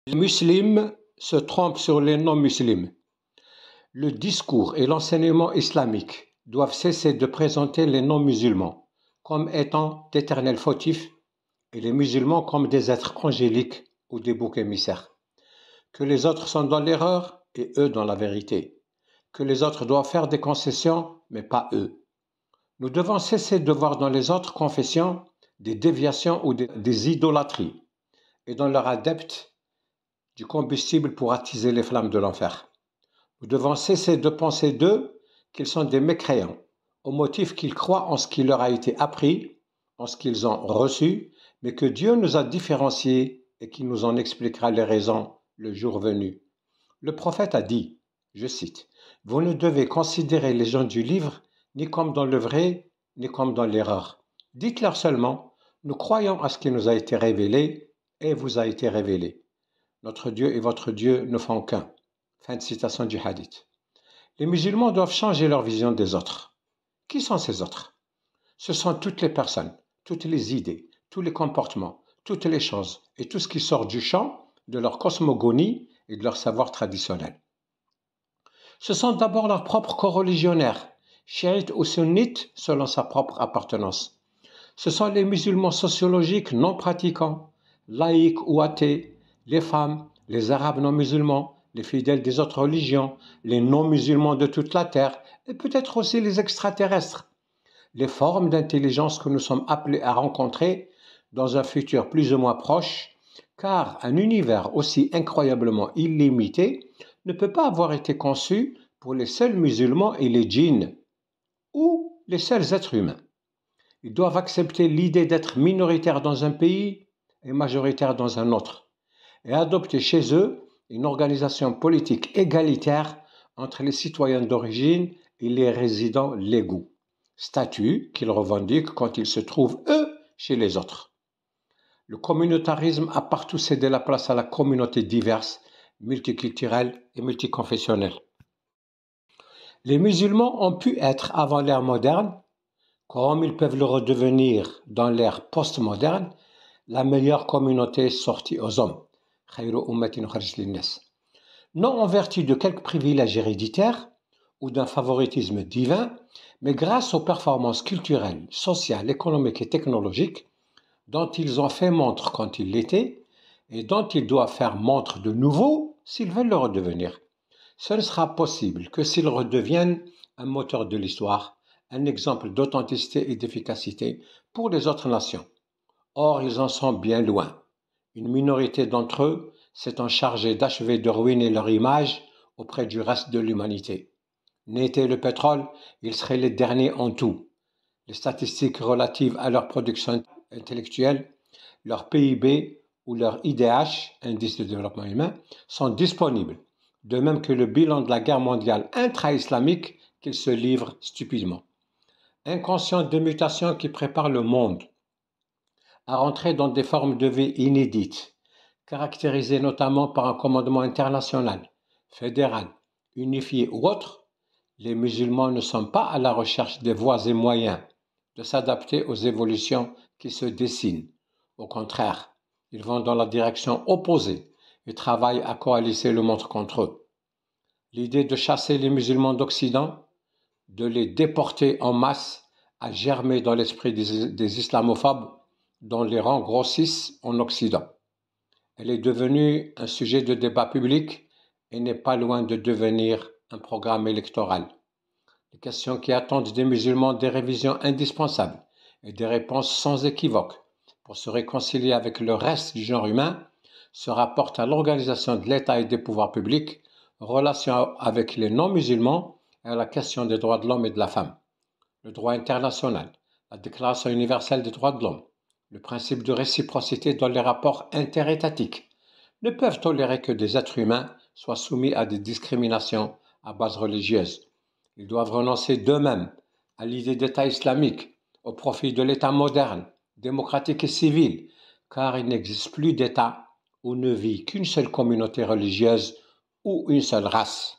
Les musulmans se trompent sur les non-musulmans. Le discours et l'enseignement islamique doivent cesser de présenter les non-musulmans comme étant d'éternels fautifs et les musulmans comme des êtres angéliques ou des boucs émissaires. Que les autres sont dans l'erreur et eux dans la vérité. Que les autres doivent faire des concessions, mais pas eux. Nous devons cesser de voir dans les autres confessions des déviations ou des idolâtries et dans leurs adeptes du combustible pour attiser les flammes de l'enfer. Nous devons cesser de penser d'eux qu'ils sont des mécréants, au motif qu'ils croient en ce qui leur a été appris, en ce qu'ils ont reçu, mais que Dieu nous a différenciés et qu'il nous en expliquera les raisons le jour venu. Le prophète a dit, je cite, « Vous ne devez considérer les gens du livre ni comme dans le vrai, ni comme dans l'erreur. Dites-leur seulement, nous croyons à ce qui nous a été révélé et vous a été révélé. Notre Dieu et votre Dieu ne font qu'un. » Fin de citation du hadith. Les musulmans doivent changer leur vision des autres. Qui sont ces autres? Ce sont toutes les personnes, toutes les idées, tous les comportements, toutes les choses et tout ce qui sort du champ de leur cosmogonie et de leur savoir traditionnel. Ce sont d'abord leurs propres coreligionnaires, chiites ou sunnites selon sa propre appartenance. Ce sont les musulmans sociologiques non pratiquants, laïcs ou athées, les femmes, les arabes non musulmans, les fidèles des autres religions, les non-musulmans de toute la terre et peut-être aussi les extraterrestres. Les formes d'intelligence que nous sommes appelés à rencontrer dans un futur plus ou moins proche, car un univers aussi incroyablement illimité ne peut pas avoir été conçu pour les seuls musulmans et les djinns, ou les seuls êtres humains. Ils doivent accepter l'idée d'être minoritaires dans un pays et majoritaires dans un autre, et adopter chez eux une organisation politique égalitaire entre les citoyens d'origine et les résidents légaux, statut qu'ils revendiquent quand ils se trouvent, eux, chez les autres. Le communautarisme a partout cédé la place à la communauté diverse, multiculturelle et multiconfessionnelle. Les musulmans ont pu être, avant l'ère moderne, comme ils peuvent le redevenir dans l'ère postmoderne, la meilleure communauté sortie aux hommes. Non en vertu de quelques privilèges héréditaires ou d'un favoritisme divin, mais grâce aux performances culturelles, sociales, économiques et technologiques dont ils ont fait montre quand ils l'étaient et dont ils doivent faire montre de nouveau s'ils veulent le redevenir. Ce ne sera possible que s'ils redeviennent un moteur de l'histoire, un exemple d'authenticité et d'efficacité pour les autres nations. Or, ils en sont bien loin. Une minorité d'entre eux s'étant chargée d'achever de ruiner leur image auprès du reste de l'humanité. N'était le pétrole, ils seraient les derniers en tout. Les statistiques relatives à leur production intellectuelle, leur PIB ou leur IDH, indice de développement humain, sont disponibles, de même que le bilan de la guerre mondiale intra-islamique qu'ils se livrent stupidement. Inconscients des mutations qui préparent le monde à rentrer dans des formes de vie inédites, caractérisées notamment par un commandement international, fédéral, unifié ou autre, les musulmans ne sont pas à la recherche des voies et moyens de s'adapter aux évolutions qui se dessinent. Au contraire, ils vont dans la direction opposée et travaillent à coaliser le monde contre eux. L'idée de chasser les musulmans d'Occident, de les déporter en masse, a germé dans l'esprit des islamophobes dont les rangs grossissent en Occident. Elle est devenue un sujet de débat public et n'est pas loin de devenir un programme électoral. Les questions qui attendent des musulmans des révisions indispensables et des réponses sans équivoque pour se réconcilier avec le reste du genre humain se rapportent à l'organisation de l'État et des pouvoirs publics, relation avec les non-musulmans et à la question des droits de l'homme et de la femme. Le droit international, la Déclaration universelle des droits de l'homme, le principe de réciprocité dans les rapports interétatiques ne peuvent tolérer que des êtres humains soient soumis à des discriminations à base religieuse. Ils doivent renoncer d'eux-mêmes à l'idée d'État islamique au profit de l'État moderne, démocratique et civil, car il n'existe plus d'État où ne vit qu'une seule communauté religieuse ou une seule race.